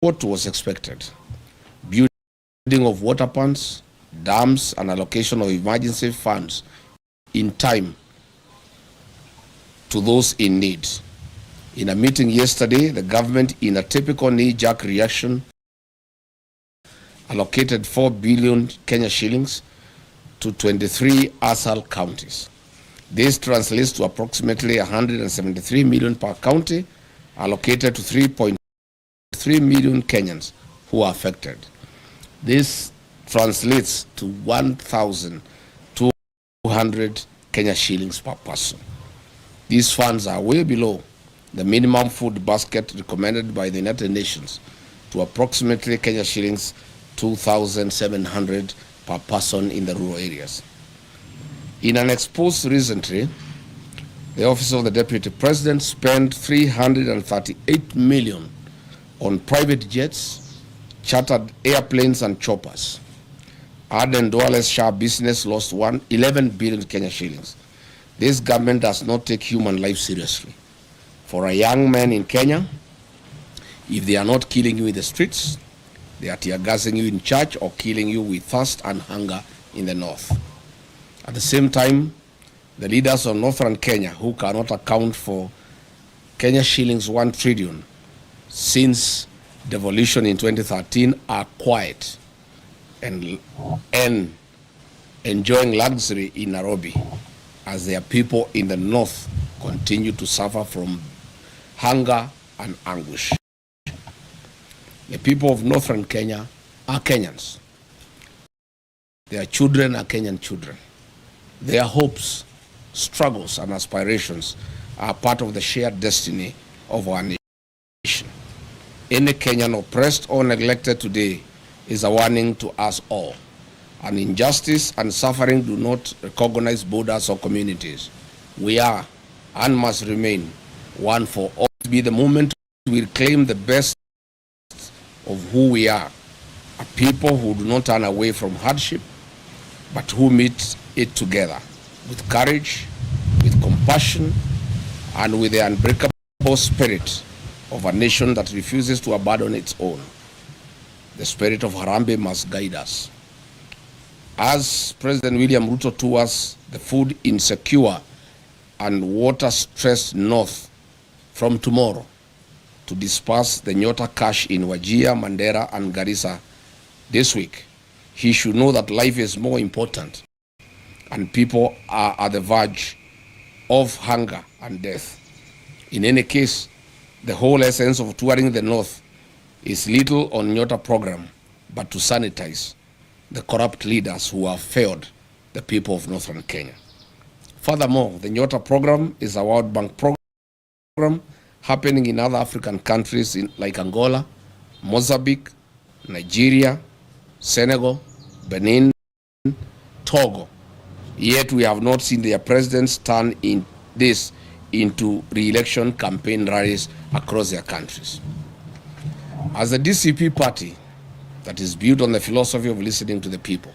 what was expected: building of water ponds, dams, and allocation of emergency funds in time to those in need. In a meeting yesterday, the government, in a typical knee-jerk reaction, allocated 4 billion Kenya shillings to 23 ASAL counties. This translates to approximately 173 million per county, allocated to 3.3 million Kenyans who are affected. This translates to 1,200 Kenya shillings per person. These funds are way below the minimum food basket recommended by the United Nations to approximately Kenya shillings 2,700 per person in the rural areas. In an expose recently, the Office of the Deputy President spent 338 million on private jets, chartered airplanes and choppers. Aden Duale's Shah business lost 11 billion Kenya shillings. This government does not take human life seriously. For a young man in Kenya, if they are not killing you in the streets, they are tear gassing you in church or killing you with thirst and hunger in the north. At the same time, the leaders of northern Kenya, who cannot account for Kenya shillings 1 trillion since devolution in 2013, are quiet and enjoying luxury in Nairobi as their people in the north continue to suffer from hunger and anguish. The people of northern Kenya are Kenyans. Their children are Kenyan children. Their hopes, struggles, and aspirations are part of the shared destiny of our nation. Any Kenyan oppressed or neglected today is a warning to us all. And injustice and suffering do not recognize borders or communities. We are and must remain one for all. To be the moment we reclaim the best of who we are, a people who do not turn away from hardship, but who meet it together with courage, with compassion, and with the unbreakable spirit of a nation that refuses to abandon its own. The spirit of Harambee must guide us. As President William Ruto tours the food insecure and water-stressed north from tomorrow to disperse the Nyota cash in Wajir, Mandera, and Garissa this week, he should know that life is more important and people are at the verge of hunger and death. In any case, the whole essence of touring the north is little on Nyota program, but to sanitize the corrupt leaders who have failed the people of northern Kenya. Furthermore, the Nyota program is a World Bank program happening in other African countries like Angola, Mozambique, Nigeria, Senegal, Benin, Togo. Yet we have not seen their presidents turn this into re-election campaign rallies across their countries. As a DCP party that is built on the philosophy of listening to the people,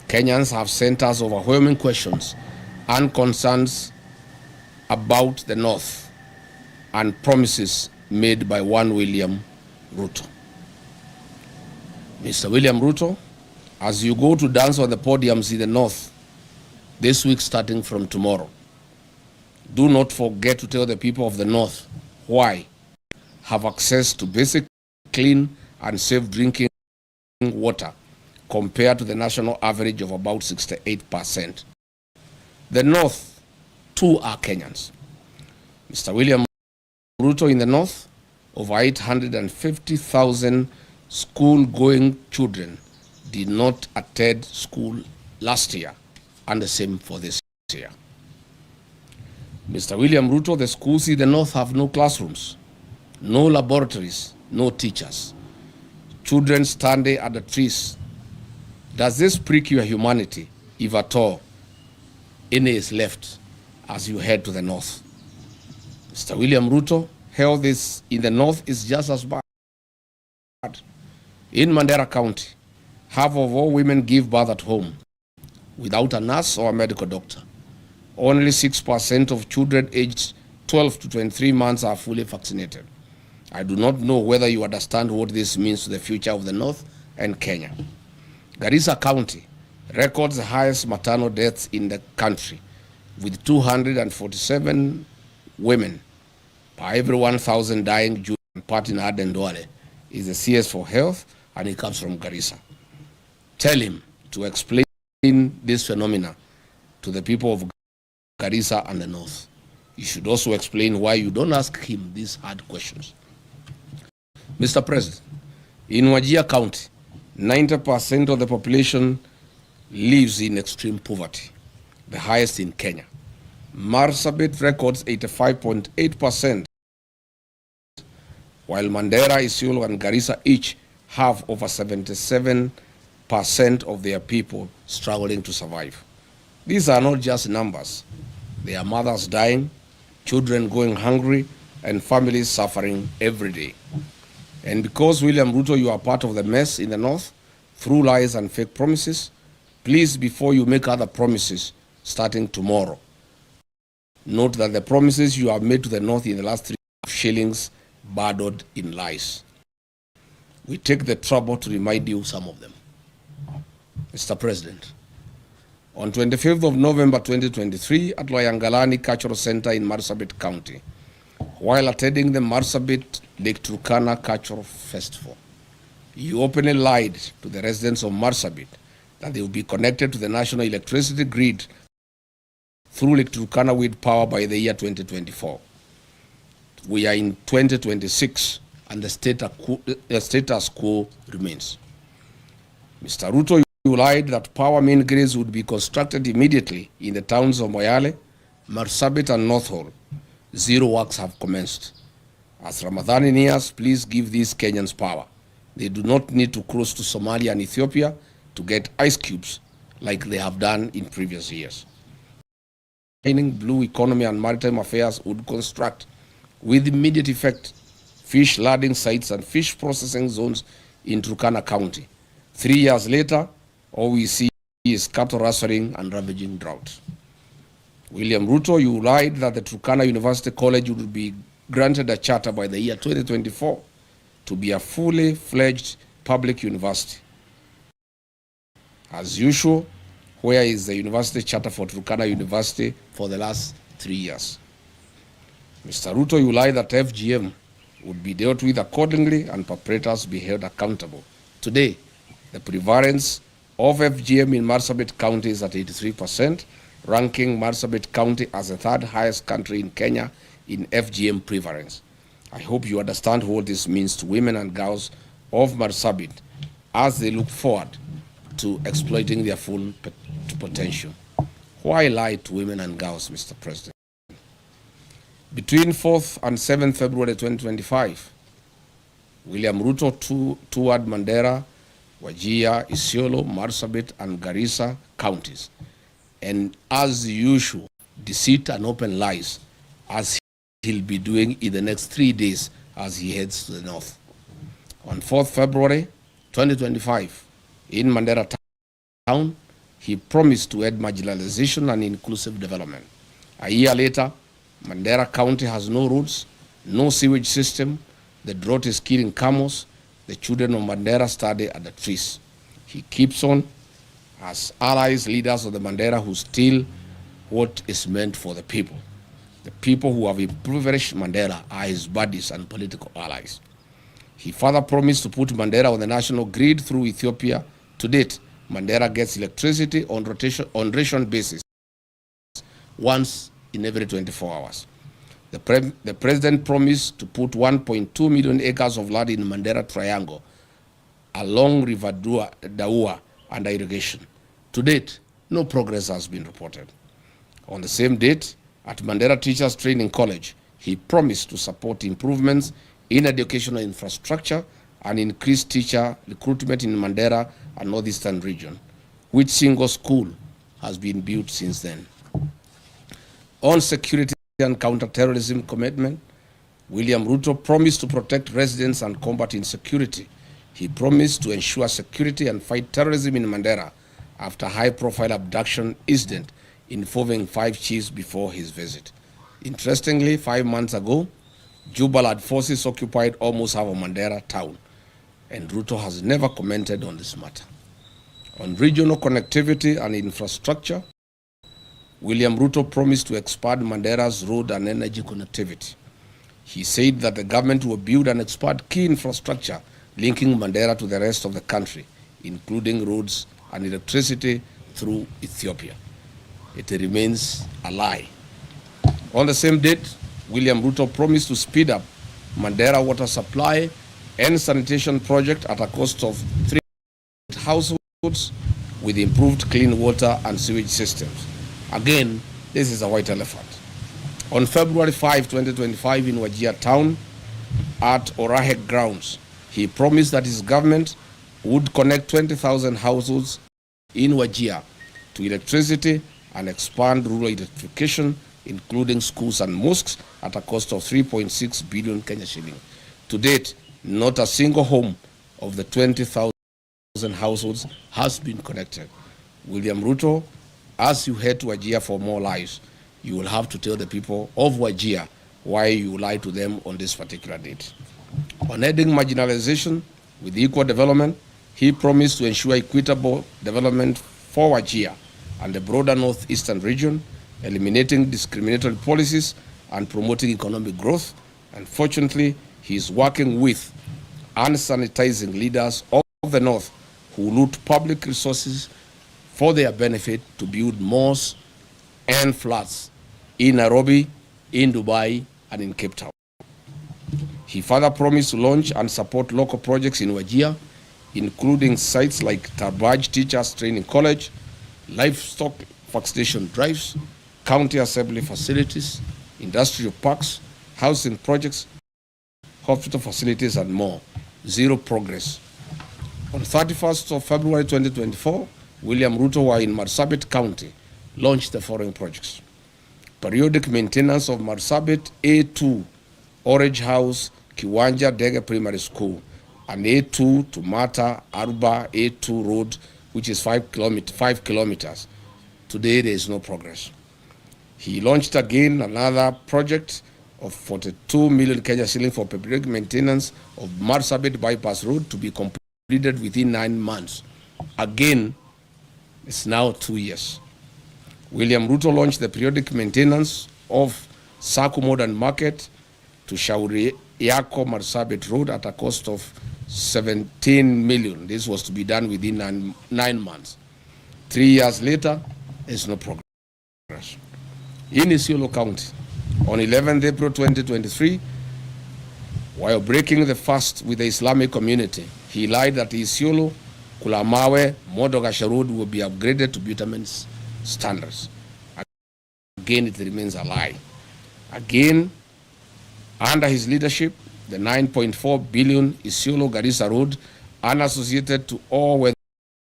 Kenyans have sent us overwhelming questions and concerns about the North and promises made by one William Ruto. Mr. William Ruto, as you go to dance on the podiums in the North this week starting from tomorrow, do not forget to tell the people of the North why have access to basic, clean, and safe drinking water compared to the national average of about 68%. The North, too, are Kenyans. Mr. William Ruto, in the North, over 850,000 school-going children did not attend school last year, and the same for this year. Mr. William Ruto, the schools in the North have no classrooms, no laboratories, no teachers. Children standing at the trees. Does this prick your humanity, if at all any is left as you head to the North? Mr. William Ruto, health in the North is just as bad. In Mandera County, half of all women give birth at home without a nurse or a medical doctor. Only 6% of children aged 12 to 23 months are fully vaccinated. I do not know whether you understand what this means to the future of the North and Kenya. Garissa County records the highest maternal deaths in the country, with 247 women per every 1,000 dying due to part in Aden Duale is the CS for Health, and he comes from Garissa. Tell him to explain this phenomena to the people of Garissa and the North. You should also explain why you don't ask him these hard questions. Mr. President, in Wajir County, 90% of the population lives in extreme poverty, the highest in Kenya. Marsabit records 85.8%, while Mandera, Isiolo, and Garissa each have over 77% of their people struggling to survive. These are not just numbers. They are mothers dying, children going hungry, and families suffering every day. And because, William Ruto, you are part of the mess in the North through lies and fake promises, please, before you make other promises starting tomorrow, note that the promises you have made to the North in the last 3 shillings burdened in lies. We take the trouble to remind you some of them. Mr. President, on 25th of November 2023 at Loyangalani Cultural Center in Marsabit County, while attending the Marsabit Lake Turkana Cultural Festival, you openly lied to the residents of Marsabit that they will be connected to the national electricity grid through Lake Turkana wind power by the year 2024. We are in 2026 and the status quo remains. Mr. Ruto, you lied that power main grids would be constructed immediately in the towns of Moyale, Marsabit, and North Hall. Zero works have commenced. As Ramadan nears, please give these Kenyans power. They do not need to cross to Somalia and Ethiopia to get ice cubes like they have done in previous years. Blue Economy and Maritime Affairs would construct with immediate effect fish landing sites and fish processing zones in Turkana County. 3 years later, all we see is cattle rustling and ravaging drought. William Ruto, you lied that the Turkana University College would be granted a charter by the year 2024 to be a fully fledged public university. As usual, where is the university charter for Turkana University for the last 3 years? Mr. Ruto, you lied that FGM would be dealt with accordingly and perpetrators be held accountable. Today, the prevalence of FGM in Marsabit County is at 83%, ranking Marsabit County as the 3rd highest country in Kenya in FGM prevalence. I hope you understand what this means to women and girls of Marsabit as they look forward to exploiting their full potential. Why lie to women and girls, Mr. President? Between 4th and 7th February 2025, William Ruto toured Mandera, Wajir, Isiolo, Marsabit, and Garissa counties, and as usual, deceit and open lies, as he'll be doing in the next 3 days as he heads to the North. On 4th February 2025, in Mandera town, he promised to end marginalization and inclusive development. A year later, Mandera County has no roads, no sewage system, the drought is killing camels, the children of Mandera study at the trees. He keeps on as allies, leaders of the Mandera who steal what is meant for the people. The people who have impoverished Mandera are his buddies and political allies. He further promised to put Mandera on the national grid through Ethiopia. To date, Mandera gets electricity on ration basis once in every 24 hours. The president promised to put 1.2 million acres of land in Mandera Triangle along River Daua under irrigation. To date, no progress has been reported. On the same date, at Mandera Teachers Training College, he promised to support improvements in educational infrastructure and increase teacher recruitment in Mandera and Northeastern region, which single school has been built since then. On security and counter-terrorism commitment, William Ruto promised to protect residents and combat insecurity. He promised to ensure security and fight terrorism in Mandera after high-profile abduction incident involving 5 chiefs before his visit. Interestingly, 5 months ago, Jubaland forces occupied almost half of Mandera town, and Ruto has never commented on this matter. On regional connectivity and infrastructure, William Ruto promised to expand Mandera's road and energy connectivity. He said that the government will build and expand key infrastructure linking Mandera to the rest of the country, including roads and electricity through Ethiopia. It remains a lie. On the same date, William Ruto promised to speed up Mandera water supply and sanitation project at a cost of 3 households with improved clean water and sewage systems. Again, this is a white elephant. On February 5, 2025 in Wajir town at Orahek grounds, he promised that his government would connect 20,000 households in Wajir to electricity and expand rural electrification, including schools and mosques, at a cost of 3.6 billion Kenya shilling. To date, not a single home of the 20,000 households has been connected. William Ruto, as you head to Wajir for more lives, you will have to tell the people of Wajir why you lied to them on this particular date. On ending marginalization with equal development, he promised to ensure equitable development for Wajir and the broader northeastern region, eliminating discriminatory policies and promoting economic growth. Unfortunately, he is working with and sanitizing leaders of the north who loot public resources for their benefit to build malls and flats in Nairobi, in Dubai, and in Cape Town. He further promised to launch and support local projects in Wajir, including sites like Tarbaj Teachers Training College, livestock vaccination drives, county assembly facilities, industrial parks, housing projects, hospital facilities, and more. Zero progress. On 31st of February 2024, William Ruto, while in Marsabit County, launched the following projects: periodic maintenance of Marsabit A2, Orange House, Kiwanja Dege Primary School, and A2 to Mata Arba A2 Road, which is 5 kilometers. Today, there is no progress. He launched again another project of 42 million Kenya shilling for periodic maintenance of Marsabit Bypass Road to be completed within 9 months. Again, it's now 2 years. William Ruto launched the periodic maintenance of Saku Modern Market to Shauri Yako Marsabit Road at a cost of 17 million. This was to be done within 9 months. 3 years later, there's no progress. In Isiolo County, on 11th April 2023, while breaking the fast with the Islamic community, he lied that Isiolo, Kulamawe, Modogasha Road will be upgraded to Butament's standards. Again, it remains a lie. Again, under his leadership, the 9.4 billion Isiolo Garissa Road, unassociated to all weather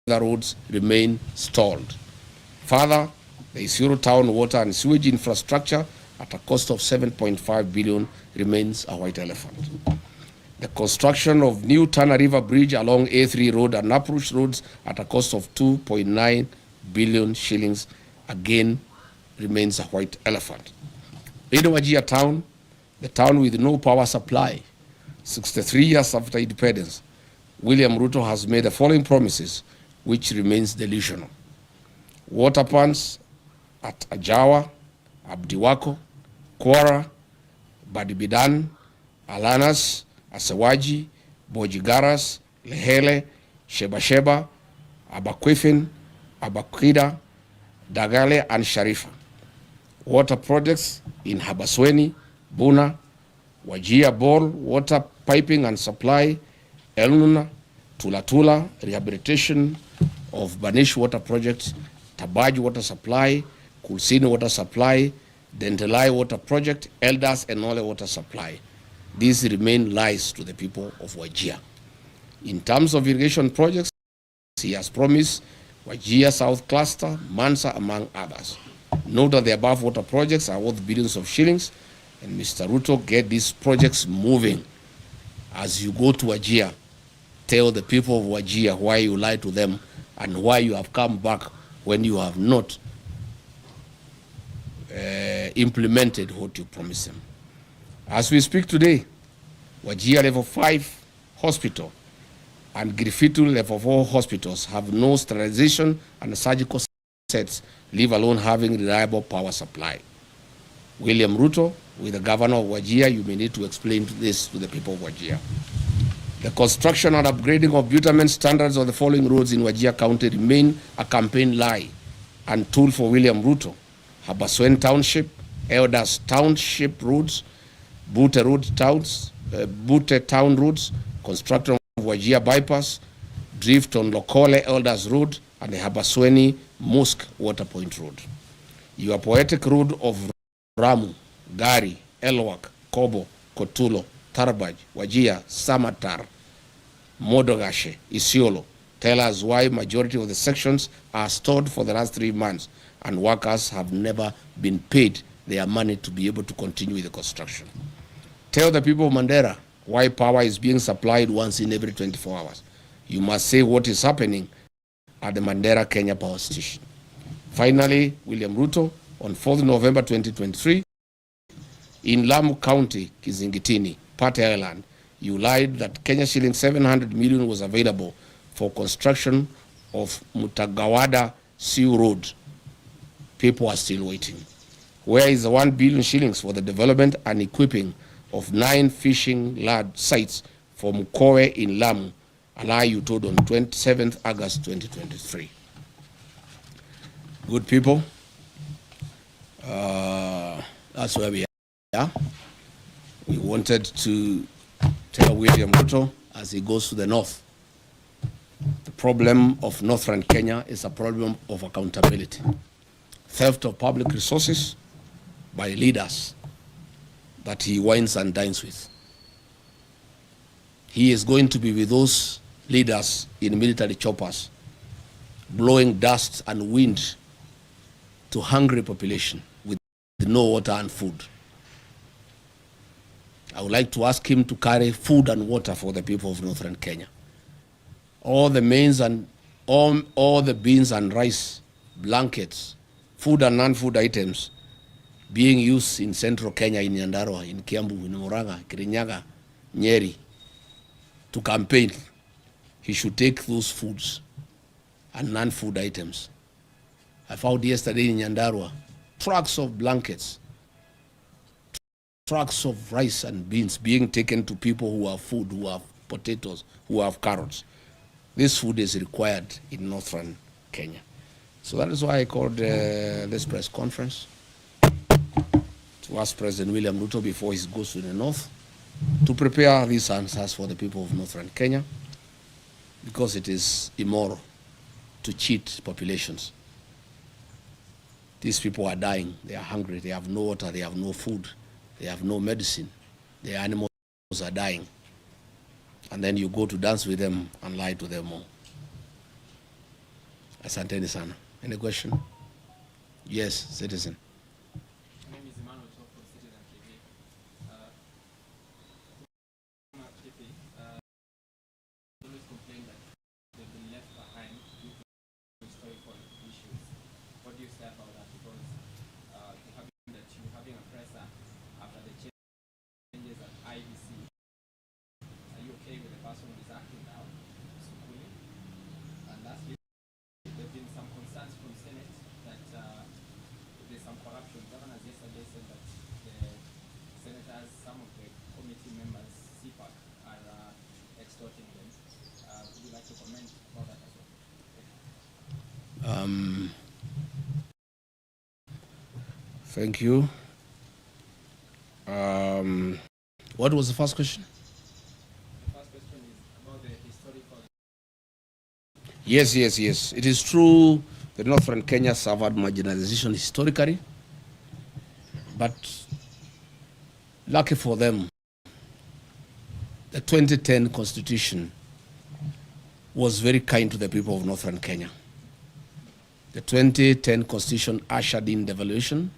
roads, remain stalled. Further, the Isiolo town water and sewage infrastructure at a cost of 7.5 billion remains a white elephant. The construction of new Tana River Bridge along A3 Road and Approach Roads at a cost of 2.9 billion shillings again remains a white elephant. In Wajir town, the town with no power supply, 63 years after independence, William Ruto has made the following promises, which remains delusional. Water plants at Ajawa, Abdiwako, Kwara, Badibidan, Alanas, Asawaji, Bojigaras, Lehele, Sheba, Abakwifin, Abakwida, Dagale, and Sharifa. Water projects in Habasweni, Buna, Wajia Ball, water piping and supply, Elnuna, Tulatula, rehabilitation of Banish water projects, Tabaj water supply, Kulsini water supply, Dentelai water project, Elders and Nole water supply. These remain lies to the people of Wajir. In terms of irrigation projects, he has promised Wajir South Cluster, Mansa, among others. Note that the above water projects are worth billions of shillings, and Mr. Ruto, get these projects moving. As you go to Wajir, tell the people of Wajir why you lied to them and why you have come back when you have not implemented what you promised them. As we speak today, Wajir Level 5 Hospital and Griffithul Level 4 hospitals have no sterilization and surgical sets, leave alone having reliable power supply. William Ruto, with the governor of Wajir, you may need to explain this to the people of Wajir. The construction and upgrading of bitumen standards on the following roads in Wajir County remain a campaign lie and tool for William Ruto. Habaswen Township, Elders Township roads, Butte Town roads, construction of Wajir bypass, drift on Lokole Elders Road, and the Habasweni Mosque Waterpoint Road. Your poetic road of Ramu, Gari, Elwak, Kobo, Kotulo, Tarbaj, Wajir, Samatar, Modogashe, Isiolo tell us why majority of the sections are stored for the last 3 months and workers have never been paid their money to be able to continue with the construction. Tell the people of Mandera why power is being supplied once in every 24 hours. You must say what is happening at the Mandera Kenya Power Station. Finally, William Ruto, on 4th November 2023, in Lamu County, Kizingitini, Pate Island, you lied that Kenya shilling 700 million was available for construction of Mutagawada Sea Road. People are still waiting. Where is the 1 billion shillings for the development and equipping of 9 fishing lad sites for Mukowe in Lamu, a lie you told on 27th August 2023? Good people, that's where we are. We wanted to tell William Ruto as he goes to the north, the problem of northern Kenya is a problem of accountability. Theft of public resources by leaders that he wines and dines with. He is going to be with those leaders in military choppers, blowing dust and wind to hungry population with no water and food. I would like to ask him to carry food and water for the people of northern Kenya. All the mains and all the beans and rice, blankets, food and non-food items being used in central Kenya, in Nyandarua, in Kiambu, in Murang'a, Kirinyaga, Nyeri, to campaign. He should take those foods and non-food items. I found yesterday in Nyandarua trucks of blankets, trucks of rice and beans being taken to people who have food, who have potatoes, who have carrots. This food is required in northern Kenya. So that is why I called this press conference to ask President William Ruto before he goes to the north to prepare these answers for the people of northern Kenya, because it is immoral to cheat populations. These people are dying, they are hungry, they have no water, they have no food, they have no medicine, their animals are dying. And then you go to dance with them and lie to them all. Asanteni sana. Any question? Yes, citizen. My name is Emmanuel Chok from Citizen TV. Always complain that they've been left behind due to historical issues. What do you say about that? Because you're having a presser after the changes at IBC. Are you okay with the person who is acting now? And lastly, there have been some concerns from Senate that there's some corruption. Governors yesterday said that the senators, some of the committee members, CPAC, are extorting them. Would you like to comment about that as well? Thank you. What was the first question? The first question is about the historical. Yes. It is true that northern Kenya suffered marginalization historically, but lucky for them, the 2010 Constitution was very kind to the people of northern Kenya. The 2010 Constitution ushered in devolution,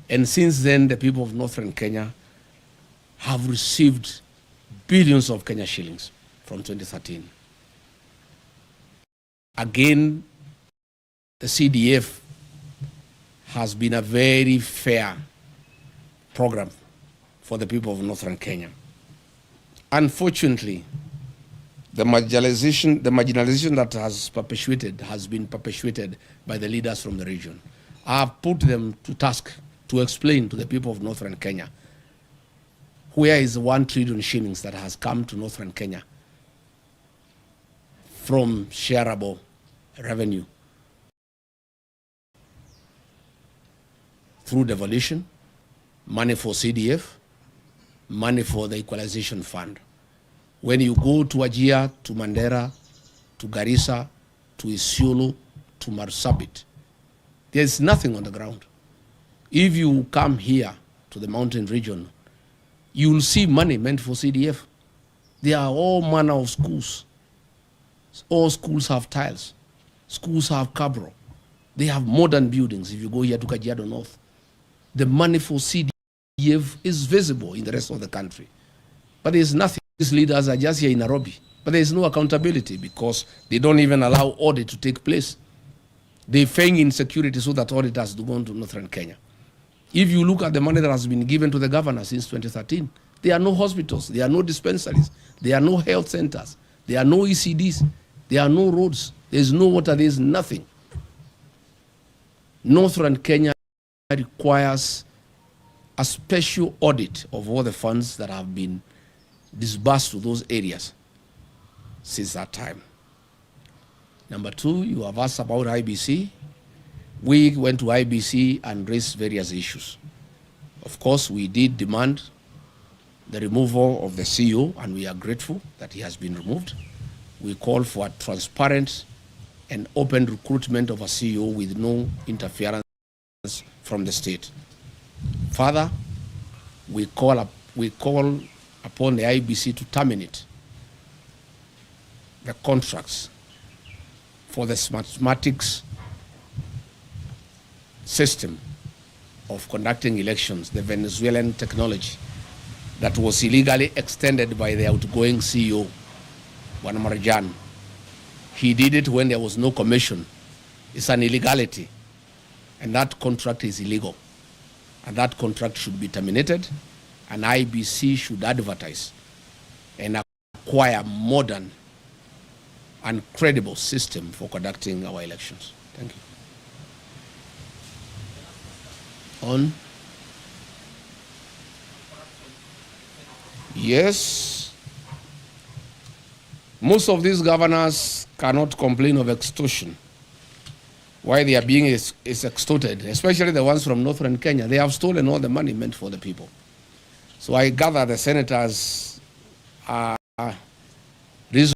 and since then, the people of northern Kenya have received billions of Kenya shillings from 2013. Again, the CDF has been a very fair program for the people of Northern Kenya. Unfortunately, the marginalization that has been perpetuated by the leaders from the region. I have put them to task to explain to the people of Northern Kenya where is 1 trillion shillings that has come to Northern Kenya from shareable revenue through devolution, money for CDF, money for the equalization fund. When you go to Wajir, to Mandera, to Garissa, to Isiolo, to Marsabit, there's nothing on the ground. If you come here to the mountain region, you will see money meant for CDF. There are all manner of schools. All schools have tiles. Schools have cabro. They have modern buildings. If you go here to Kajiado North, the money for CDF is visible in the rest of the country. But there's nothing. These leaders are just here in Nairobi. But there's no accountability because they don't even allow audit to take place. They feign insecurity so that audit has to go on to Northern Kenya. If you look at the money that has been given to the governor since 2013, there are no hospitals, there are no dispensaries, there are no health centers, there are no ECDs, there are no roads, there's no water, there's nothing. Northern Kenya requires a special audit of all the funds that have been disbursed to those areas since that time. Number two, you have asked about IBC. We went to IBC and raised various issues. Of course, we did demand the removal of the CEO, and we are grateful that he has been removed. We call for a transparent and open recruitment of a CEO with no interference from the state. Further, we call upon the IBC to terminate the contracts for the mathematics system of conducting elections, the Venezuelan technology that was illegally extended by the outgoing CEO, Juan Marjan. He did it when there was no commission. It's an illegality, and that contract is illegal. And that contract should be terminated, and IBC should advertise and acquire modern and credible system for conducting our elections. Thank you. On? Yes. Most of these governors cannot complain of extortion. Why they are being is extorted, especially the ones from Northern Kenya. They have stolen all the money meant for the people. So I gather the senators are